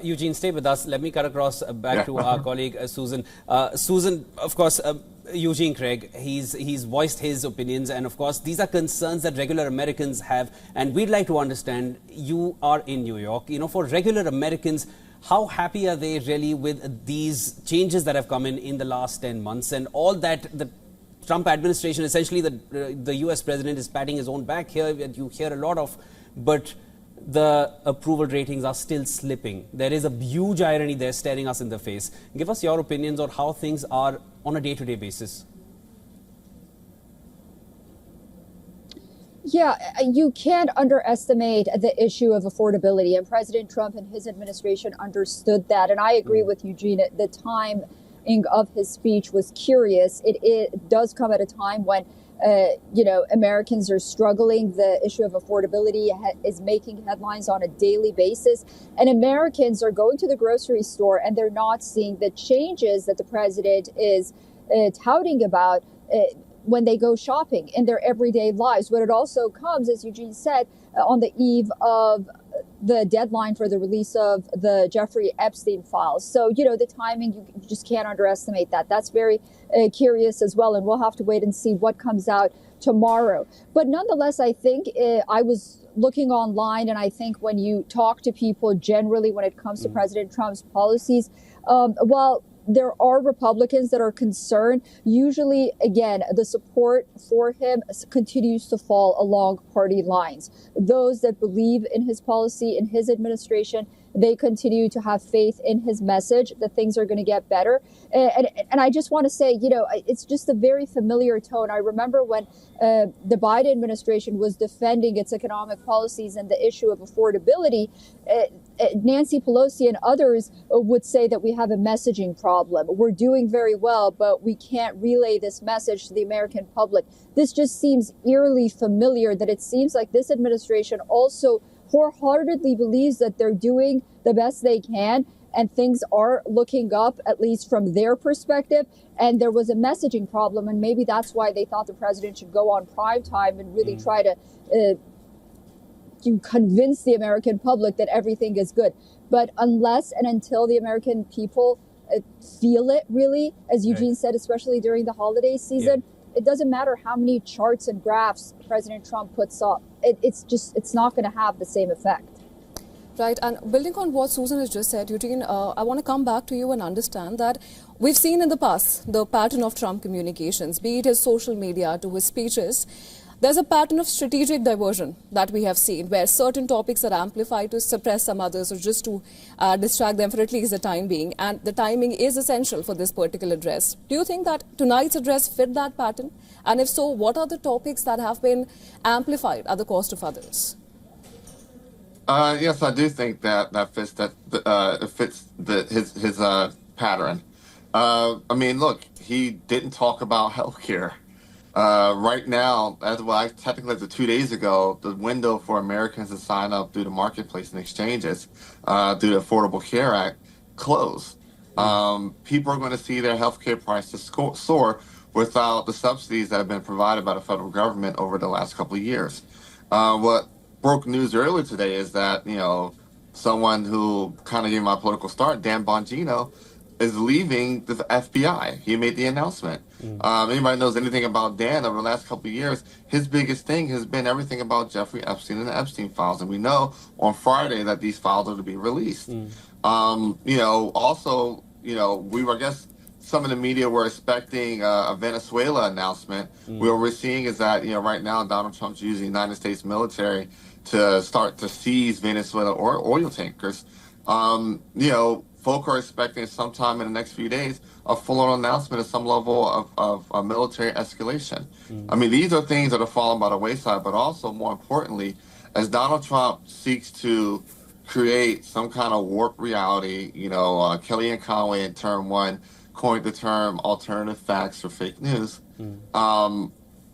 Eugene, stay with us. Let me cut across back to our colleague Susan. Susan, of course, Eugene Craig, he's voiced his opinions, and of course these are concerns that regular Americans have, and we'd like to understand, you are in New York, for regular Americans, how happy are they really with these changes that have come in the last 10 months and all that the Trump administration, essentially the US president is patting his own back here, that you hear a lot of, but the approval ratings are still slipping. There is a huge irony there staring us in the face. Give us your opinions on how things are on a day-to-day basis. Yeah, you can't underestimate the issue of affordability, and President Trump and his administration understood that. And I agree with Eugene, the timing of his speech was curious. It does come at a time when Americans are struggling. The issue of affordability is making headlines on a daily basis. And Americans are going to the grocery store and they're not seeing the changes that the president is touting about when they go shopping in their everyday lives. But it also comes, as Eugene said, on the eve of the deadline for the release of the Jeffrey Epstein files. So, the timing, you just can't underestimate that. That's very curious as well. And we'll have to wait and see what comes out tomorrow. But nonetheless, I think I was looking online, and I think when you talk to people generally when it comes to President Trump's policies, while there are Republicans that are concerned, usually, again, the support for him continues to fall along party lines. Those that believe in his policy, in his administration, they continue to have faith in his message that things are going to get better. And I just want to say, it's just a very familiar tone. I remember when the Biden administration was defending its economic policies and the issue of affordability, Nancy Pelosi and others would say that we have a messaging problem. We're doing very well, but we can't relay this message to the American public. This just seems eerily familiar, that it seems like this administration also wholeheartedly believes that they're doing the best they can and things are looking up, at least from their perspective. And there was a messaging problem, and maybe that's why they thought the president should go on prime time and really try to convince the American public that everything is good. But unless and until the American people feel it, really, as Eugene said, especially during the holiday season, it doesn't matter how many charts and graphs President Trump puts up. It's not going to have the same effect. Right, and building on what Susan has just said, Eugene, I want to come back to you and understand that we've seen in the past the pattern of Trump communications, be it his social media to his speeches. There's a pattern of strategic diversion that we have seen, where certain topics are amplified to suppress some others or just to distract them for at least the time being. And the timing is essential for this particular address. Do you think that tonight's address fit that pattern? And if so, what are the topics that have been amplified at the cost of others? Yes, I do think that fits his pattern. I mean, look, he didn't talk about healthcare. Right now, technically 2 days ago, the window for Americans to sign up through the marketplace and exchanges through the Affordable Care Act closed. People are going to see their healthcare prices soar without the subsidies that have been provided by the federal government over the last couple of years. What broke news earlier today is that, someone who kind of gave my political start, Dan Bongino, is leaving the FBI. He made the announcement. Anybody knows anything about Dan over the last couple of years, his biggest thing has been everything about Jeffrey Epstein and the Epstein files. And we know on Friday that these files are to be released. Also, I guess some of the media were expecting a Venezuela announcement. What we're seeing is that, right now Donald Trump's using the United States military to start to seize Venezuela oil tankers. Folk are expecting sometime in the next few days a full-on announcement of some level of military escalation. I mean, these are things that are falling by the wayside, but also, more importantly, as Donald Trump seeks to create some kind of warped reality, Kellyanne Conway in term one coined the term alternative facts or fake news,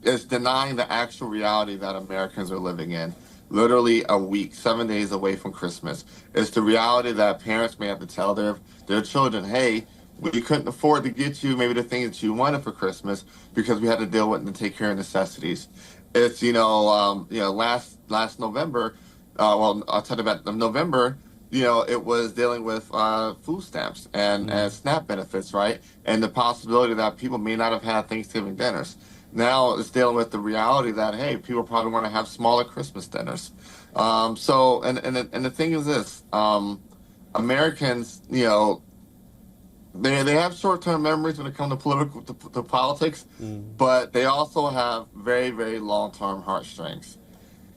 is denying the actual reality that Americans are living in. Literally a week, 7 days away from Christmas. It's the reality that parents may have to tell their children, hey, we couldn't afford to get you maybe the things that you wanted for Christmas because we had to deal with and take care of necessities. It's, last November, I'll tell you about November, it was dealing with food stamps and SNAP benefits, right? And the possibility that people may not have had Thanksgiving dinners. Now it's dealing with the reality that, hey, people probably want to have smaller Christmas dinners. And the thing is this, Americans, they have short-term memories when it comes to politics, but they also have very, very long-term heartstrings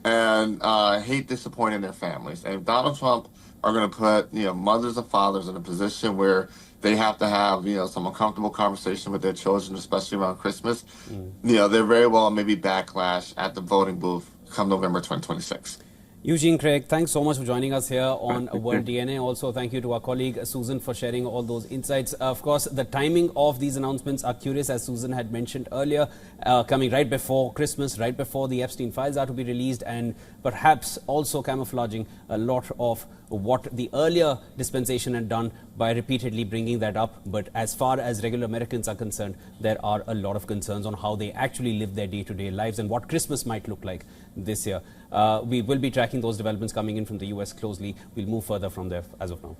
and hate disappointing their families. And if Donald Trump are going to put mothers and fathers in a position where they have to have some uncomfortable conversation with their children, especially around Christmas, there very well may be backlash at the voting booth come November 2026. Eugene, Craig, thanks so much for joining us here on World DNA. Also, thank you to our colleague Susan for sharing all those insights. Of course, the timing of these announcements are curious, as Susan had mentioned earlier, coming right before Christmas, right before the Epstein files are to be released, and perhaps also camouflaging a lot of what the earlier dispensation had done by repeatedly bringing that up. But as far as regular Americans are concerned, there are a lot of concerns on how they actually live their day-to-day lives and what Christmas might look like this year. We will be tracking those developments coming in from the US closely. We'll move further from there as of now.